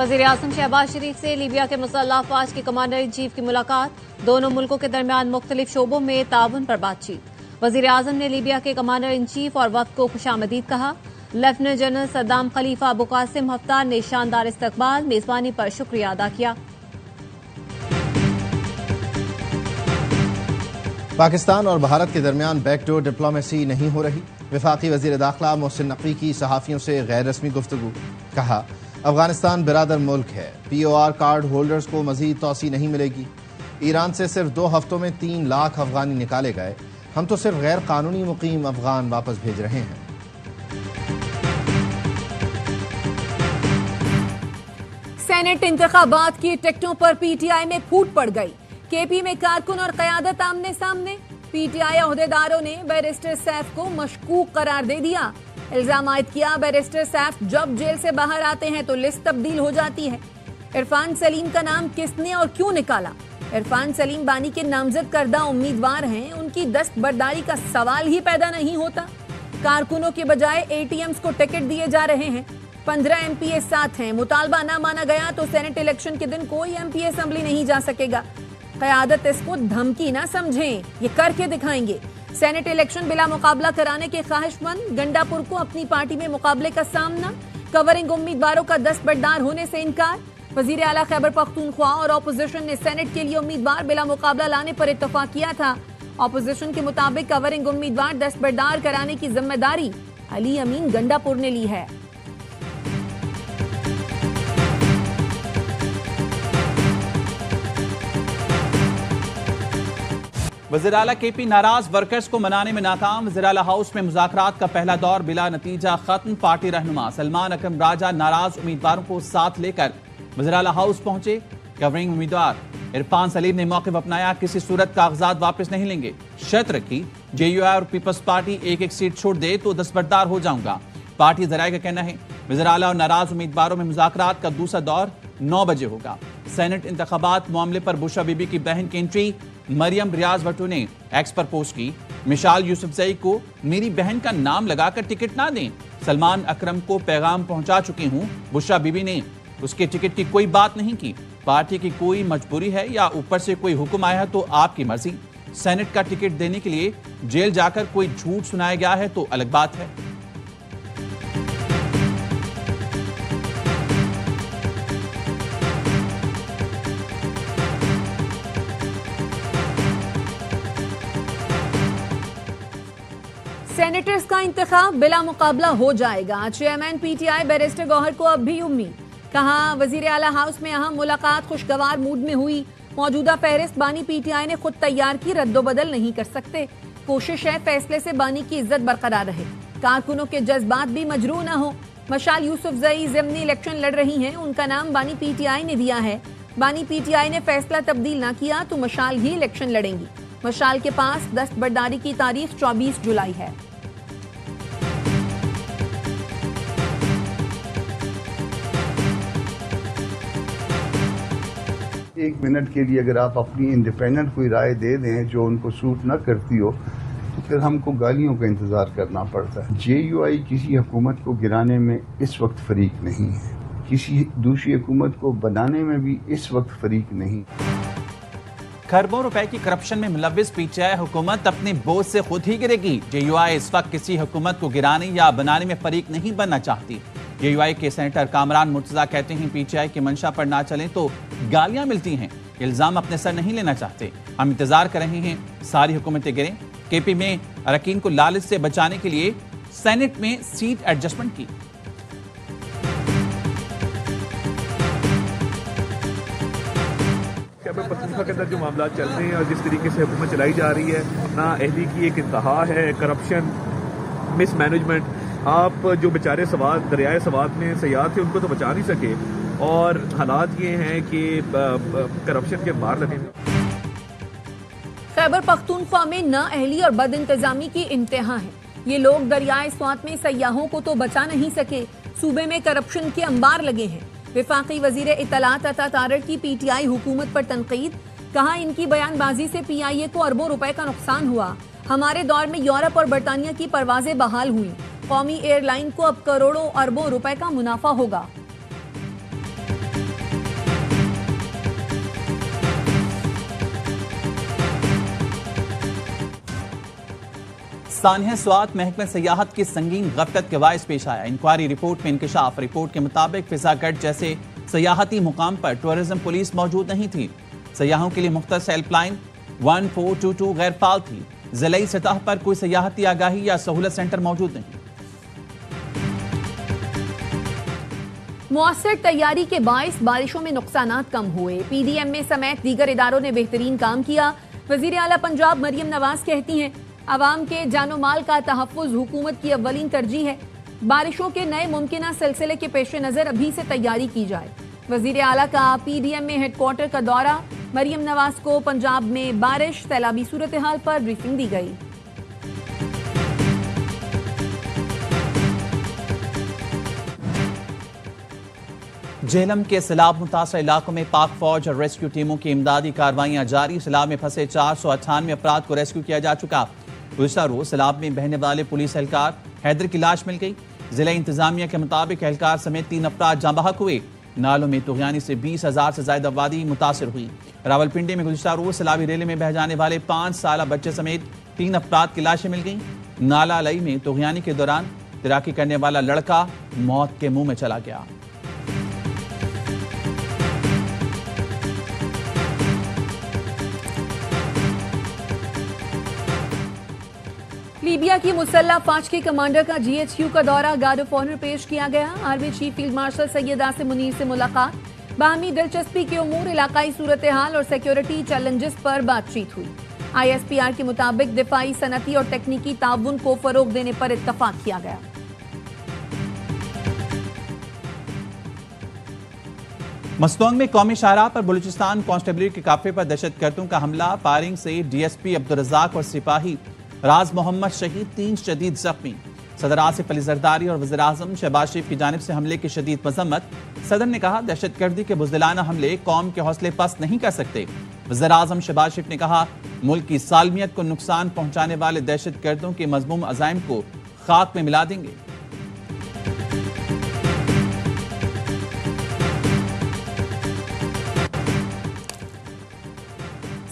वज़ीर-ए-आज़म शहबाज शरीफ से लीबिया के मुसल्लह अफ़वाज के कमांडर इन चीफ की मुलाकात। दोनों मुल्कों के दरमियान मुख्तलिफ शोबों में ताउन पर बातचीत। वज़ीर-ए-आज़म ने लीबिया के कमांडर इन चीफ और वफ्द को खुशामदीद कहा। लेफ्टिनेंट जनरल सद्दाम खलीफा अबू कासिम हफ्तार ने शानदार इस्तकबाल, मेजबानी पर शुक्रिया अदा किया। पाकिस्तान और भारत के दरमियान बैकडोर डिप्लोमेसी नहीं हो रही। वफाकी वज़ीर दाखिला मोहसिन नकवी की सहाफ़ियों से गैर रस्मी गुफ्तगू। कहा, अफगानिस्तान बिरादर मुल्क है, POR कार्ड होल्डर्स को मजीद तोसी नहीं मिलेगी। ईरान से सिर्फ 2 हफ्तों में 3 लाख अफगानी निकाले गए। हम तो सिर्फ गैर कानूनी मुकीम अफगान वापस भेज रहे हैं। सेनेट इंतखाबात की टिकटों पर PTI में फूट पड़ गई। KP में कारकुन और क़यादत आमने सामने। PTI अहदेदारों ने बैरिस्टर सैफ को मशकूक करार दे दिया। इल्जाम आयद किया, बैरिस्टर सैफ जब जेल से बाहर आते हैं तो लिस्ट तब्दील हो जाती है। इरफान सलीम का नाम किसने और क्यों निकाला? इरफान सलीम बानी के नामजद करदा उम्मीदवार हैं, उनकी दस्तबरदारी का सवाल ही पैदा नहीं होता। कारकुनों के बजाय ATMs को टिकट दिए जा रहे हैं। 15 MP साथ हैं। मुतालबा न माना गया तो सेनेट इलेक्शन के दिन कोई MP असेंबली नहीं जा सकेगा। क़यादत इसको धमकी ना समझें, ये करके दिखाएंगे। सेनेट इलेक्शन बिला मुकाबला कराने के ख्वाहिशमंद। गंडापुर को अपनी पार्टी में मुकाबले का सामना। कवरिंग उम्मीदवारों का दस्तबरदार होने से इनकार। वजीर आला खैबर पख्तूनख्वा और ऑपोजिशन ने सेनेट के लिए उम्मीदवार बिला मुकाबला लाने पर इत्तफाक किया था। ऑपोजिशन के मुताबिक कवरिंग उम्मीदवार दस्तबरदार कराने की जिम्मेदारी अली अमीन गंडापुर ने ली है। वज़ीर आला KP नाराज वर्कर्स को मनाने में नाकाम। वज़ीर आला हाउस में मुज़ाकरात का पहला दौर बिला नतीजा खत्म। पार्टी रहनुमा सलमान अकरम राजा नाराज उम्मीदवारों को साथ लेकर वज़ीर आला हाउस पहुंचे। कवरिंग उम्मीदवार इरफान सलीम ने मौक़िफ़ अपनाया, किसी सूरत कागजात वापस नहीं लेंगे। शर्त रखी, JUI और पीपल्स पार्टी एक सीट छोड़ दे तो दस्तबरदार हो जाऊंगा। पार्टी ज़राए का कहना है वज़ीर आला और नाराज उम्मीदवारों में मुज़ाकरात का दूसरा दौर 9 बजे होगा। सेनेट इंतखाबात मामले पर बुशरा बीबी की बहन की एंट्री। मरियम रियाज भट्टो ने एक्स पर पोस्ट की, मिशाल यूसुफजई को मेरी बहन का नाम लगाकर टिकट ना दें। सलमान अकरम को पैगाम पहुंचा चुकी हूं। बुशरा बीबी ने उसके टिकट की कोई बात नहीं की। पार्टी की कोई मजबूरी है या ऊपर से कोई हुक्म आया है तो आपकी मर्जी। सेनेट का टिकट देने के लिए जेल जाकर कोई झूठ सुनाया गया है तो अलग बात है। सेनेटर्स का इंतखाब बिला मुकाबला हो जाएगा। चेयरमैन PTI बैरिस्टर गौहर को अब भी उम्मीद। कहा, वजीर आला हाउस में अहम मुलाकात खुशगवार मूड में हुई। मौजूदा फहरिस्त बानी PTI ने खुद तैयार की, रद्दोबदल नहीं कर सकते। कोशिश है फैसले से बानी की इज्जत बरकरार रहे, कारकुनों के जज्बात भी मजरू न हो। मशाल यूसुफजई ज़िमनी इलेक्शन लड़ रही हैं, उनका नाम बानी PTI ने दिया है। बानी PTI ने फैसला तब्दील न किया तो मशाल ही इलेक्शन लड़ेंगी। मशाल के पास दस्तबरदारी की तारीख 24 जुलाई है। एक मिनट के लिए अगर आप अपनी इंडिपेंडेंट कोई राय दे दें जो उनको सूट ना करती हो तो फिर हमको गालियों का इंतजार करना पड़ता है। JUI किसी हुकूमत को गिराने में इस वक्त फरीक नहीं है, किसी दूसरी हुकूमत को बनाने में भी इस वक्त फरीक नहीं। खरबों रुपए की करप्शन में मुलव्विस PTI हुकूमत अपने बोझ से खुद ही गिरेगी। JUI इस वक्त किसी हुकूमत को गिराने या बनाने में फरीक नहीं बनना चाहती। JUI के सेनेटर कामरान मुर्तजा कहते हैं PTI की मंशा पर ना चलें तो गालियां मिलती हैं। इल्जाम अपने सर नहीं लेना चाहते। हम इंतजार कर रहे हैं सारी हुकूमतें गिरें। KP में अरकान को लालच से बचाने के लिए सेनेट में सीट एडजस्टमेंट की। खैबर पख्तूनख्वा के अंदर जो मामला चल रहे हैं और जिस तरीके से हुकूमत चलाई जा रही है, नाअहली की एक इंतहा है, करप्शन, मिसमैनेजमेंट। आप जो बेचारे सवात दरियाए सवात में सयाह थे उनको तो बचा नहीं सके और हालात ये हैं कि करप्शन के मार लगे। खैबर पख्तूनख्वा में नाअहली और बद इंतजामी की इंतहा है। ये लोग दरियाए स्वात में सयाहों को तो बचा नहीं सके, सूबे में करप्शन के अंबार लगे हैं। विफाकी वजीर इत्तलात अता तारड़ की PTI हुकूमत पर तनकीद। कहा, इनकी बयानबाजी से PIA को अरबों रुपए का नुकसान हुआ। हमारे दौर में यूरोप और बरतानिया की परवाजें बहाल हुई। कौमी एयरलाइन को अब करोड़ों अरबों रुपए का मुनाफा होगा। सानह स्वात महकमे सयाहत की संगीन गफलत के बायस पेश आया। इंक्वायरी रिपोर्ट में इंकशाफ। रिपोर्ट के मुताबिक फिजागढ़ जैसे सयाहती मुकाम पर टूरिज्म पुलिस मौजूद नहीं थी। सयाहों के लिए मुख्तस हेल्पलाइन 1422 गैर फाल थी। जिलाई सतह पर कोई सयाहती आगाही या सहूलत सेंटर मौजूद नहीं। मुअस्सर तैयारी के बायस बारिशों में नुकसानात कम हुए। PDMA समेत दीगर इदारों ने बेहतरीन काम किया। वजीर आला पंजाब मरियम नवाज कहती हैं, अवाम के जानो माल का तहफ्फुज हुकूमत की अव्वलीन तरजीह है। बारिशों के नए मुमकिना सिलसिले के पेश नजर अभी से तैयारी की जाए। वजीर आला का PDMA हेडक्वार्टर का दौरा। मरियम नवाज को पंजाब में बारिश सैलाबी सूरत हाल पर ब्रीफिंग दी गई। जेहलम के सैलाब मुतासर इलाकों में पाक फौज और रेस्क्यू टीमों की इमदादी कार्रवाइयां जारी। सैलाब में फंसे 498 अफराद को रेस्क्यू किया जा चुका। गुज़श्ता रोज सैलाब में बहने वाले पुलिस एहलकार हैदर की लाश मिल गई। जिला इंतजामिया के मुताबिक एहलकार समेत 3 अफराद जाँ बहक हुए। नालों में तुग़यानी से 20,000 से ज्यादा आबादी मुतासर हुई। रावलपिंडी में गुज़श्ता रोज सैलाबी रेले में बह जाने वाले 5 साल बच्चे समेत 3 अफराद की लाशें मिल गई। नाला लई में तुग़यानी के दौरान तैराकी करने वाला लड़का मौत के मुंह में चला गया। लीबिया की मुसल्लह फौज के कमांडर का GHQ का दौरा। गार्ड ऑफ ऑनर पेश किया गया। Army chief field marshal Syed Asim Munir से मुलाकात। बाहमी दिलचस्पी के उमूर, इलाकाई सूरत हाल और सिक्योरिटी चैलेंजेस पर बातचीत हुई। ISPR के मुताबिक दिफाई, सनती और तकनीकी ताउन को फरोग देने पर इत्तफाक किया गया। मस्तोंग में कौमी शाहराह पर बलूचिस्तान कांस्टेबलरी के काफिले पर दहशतगर्दों का हमला। फायरिंग से DSP अब्दुल रज़ाक और सिपाही राज मोहम्मद शहीद, 3 शदीद जख्मी। सदर आसिफ अली जरदारी और वज़ीर आज़म शहबाज शरीफ की जानिब से हमले की शदीद मजम्मत। सदर ने कहा, दहशतगर्दी के बुज़दिलाना हमले कौम के हौसले पस्त नहीं कर सकते। वज़ीर आज़म शहबाज शरीफ ने कहा, मुल्क की सालमियत को नुकसान पहुंचाने वाले दहशतगर्दों के मज़मूम अज़ाइम को खाक में मिला देंगे।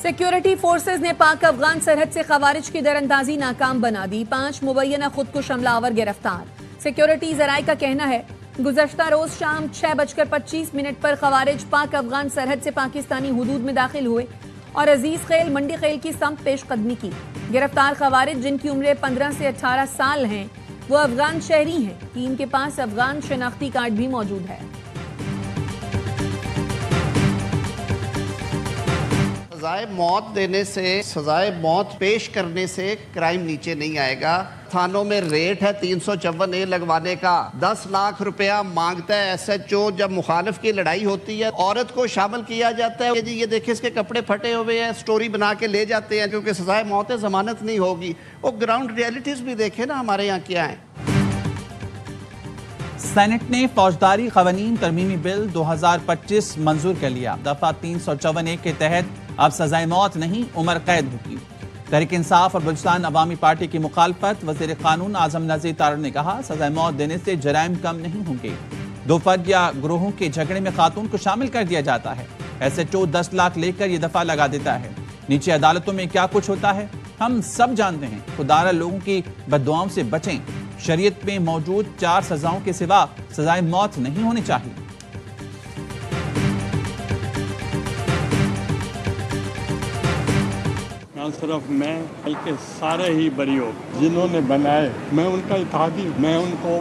सिक्योरिटी फोर्सेज ने पाक अफगान सरहद से खवारिज की दरअंदाजी नाकाम बना दी। 5 मुबैना खुदकुश हमलावर गिरफ्तार। सिक्योरिटी जराये का कहना है, गुज़श्ता रोज शाम 6:25 पर खवारिज पाक अफगान सरहद से पाकिस्तानी हुदूद में दाखिल हुए और अजीज खेल मंडी खेल की सम पेशकदमी की। गिरफ्तार खवारिज, जिनकी उम्र 15 से 18 साल हैं, वो अफगान शहरी हैं। 3 के पास अफगान शनाख्ती कार्ड भी मौजूद है। सजाए मौत देने से, सजाए मौत पेश करने से क्राइम नीचे नहीं आएगा। थानों में रेट है 354A लगवाने का। 10 लाख रुपया मांगता है SHO। जब मुखालिफ की लड़ाई होती है, औरत को शामिल किया जाता है। जी ये देखे इसके कपड़े फटे हुए हैं, स्टोरी बना के ले जाते हैं क्योंकि सजाए मौत है, जमानत नहीं होगी। वो ग्राउंड रियलिटीज भी देखे ना हमारे यहाँ क्या है। सेनेट ने फौजदारी कवानीन तरमीमी बिल 2025 मंजूर कर लिया। दफा 354A के तहत अब सजाए मौत नहीं, उम्र कैद होगी। तहरीक इंसाफ और बलूचिस्तान अवामी पार्टी की मुखालफत। वज़ीर कानून आजम नज़ीर तारड़ ने कहा, सजाए मौत देने से जराइम कम नहीं होंगे। 2 फर्द या ग्रोहों के झगड़े में खातून को शामिल कर दिया जाता है। SHO 10 लाख लेकर यह दफा लगा देता है। नीचे अदालतों में क्या कुछ होता है हम सब जानते हैं। खुदारा लोगों की बद्दुआओं से बचें। शरीयत में मौजूद 4 सजाओं के सिवा सजाए मौत नहीं होनी चाहिए। सिर्फ मैं, बल्कि सारे ही बरी हो जिन्होंने बनाए। मैं उनका इत्तेहादी, मैं उनको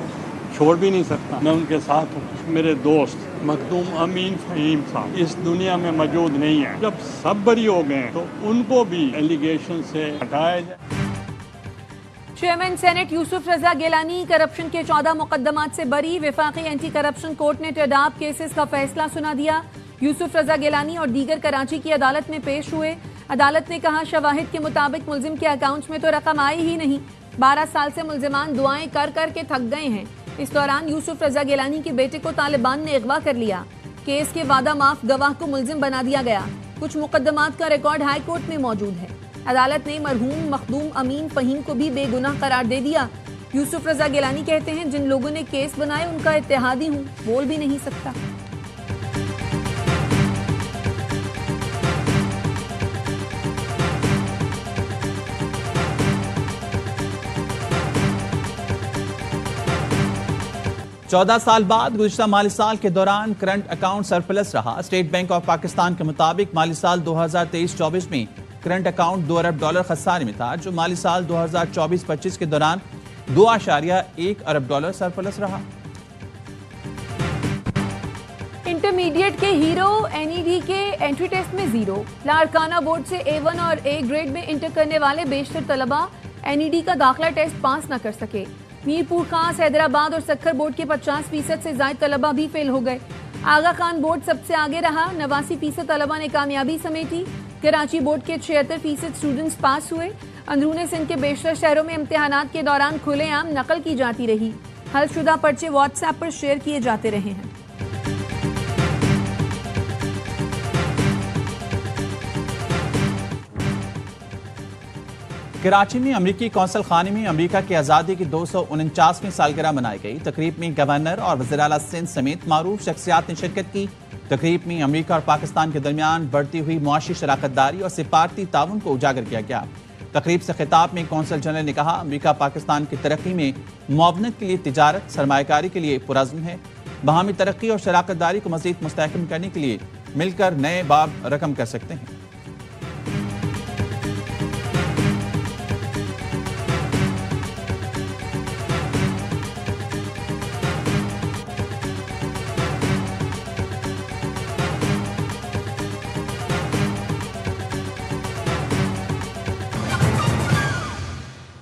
छोड़ भी नहीं सकता। मैं उनके साथ हूँ। मेरे दोस्त मखदूम अमीन फ़हीम साहब इस दुनिया में मौजूद नहीं है। जब सब बरी हो गए तो उनको भी एलिगेशन से हटाया जाए। चेयरमैन सेनेट यूसुफ रजा गिलानी करप्शन के 14 मुकदमात से बरी। वफाकी एंटी करप्शन कोर्ट ने टेडाब केसेस का फैसला सुना दिया। यूसुफ रजा गिलानी और दीगर कराची की अदालत में पेश हुए। अदालत ने कहा, शवाहिद के मुताबिक मुल्जिम के अकाउंट्स में तो रकम आई ही नहीं। 12 साल से मुल्जिमान दुआएं कर कर के थक गए हैं। इस दौरान यूसुफ रजा गिलानी के बेटे को तालिबान ने अगवा कर लिया। केस के वादा माफ गवाह को मुल्जिम बना दिया गया। कुछ मुकदमात का रिकॉर्ड हाई कोर्ट में मौजूद है। अदालत ने मरहूम मखदूम अमीन फ़हीम को भी बेगुनाह करार दे दिया। यूसुफ रजा गिलानी कहते हैं, जिन लोगों ने केस बनाए उनका इत्तेहादी हूँ, बोल भी नहीं सकता। 14 साल बाद गुज़िश्ता माली साल के दौरान करंट अकाउंट सरप्लस रहा। स्टेट बैंक ऑफ पाकिस्तान के मुताबिक माली साल 2023-24 में करंट अकाउंट $2 अरब खसारे में था, जो माली साल 2024-25 के दौरान $2.1 अरब सरप्लस रहा। इंटरमीडिएट के हीरो एनईडी के एंट्री टेस्ट में 0। लाड़काना बोर्ड से A1 और A ग्रेड में इंटर करने वाले बेशतर तलबा एनईडी का दाखिला टेस्ट पास न कर सके। मीरपुर खास, हैदराबाद और सक्खर बोर्ड के 50% से ज्यादा तलबा भी फेल हो गए। आगा खान बोर्ड सबसे आगे रहा, 89% तलबा ने कामयाबी समेटी। कराची बोर्ड के 76% स्टूडेंट्स पास हुए। अंदरूनी सिंध के बेशतर शहरों में इम्तिहानात के दौरान खुलेआम नकल की जाती रही। हलशुदा पर्चे व्हाट्सएप पर शेयर किए जाते रहे हैं। कराची में अमरीकी कौंसल खाने में अमरीका की आज़ादी की 249वीं सालगिरह मनाई गई। तकरीब में गवर्नर और वज़ीर आला सिंध समेत मारूफ शख्सियात ने शिरकत की। तकरीब में अमरीका और पाकिस्तान के दरमियान बढ़ती हुई मुआशी शराकतदारी और सिफारती ताउन को उजागर किया गया। तकरीब से खिताब में कौंसल जनरल ने कहा, अमरीका पाकिस्तान की तरक्की में मुआवनत के लिए तिजारत सरमायाकारी के लिए पुरज़्म है। बाहमी तरक्की और शराकतदारी को मज़ीद मुस्तहकम करने के लिए मिलकर नए बाब रकम कर सकते हैं।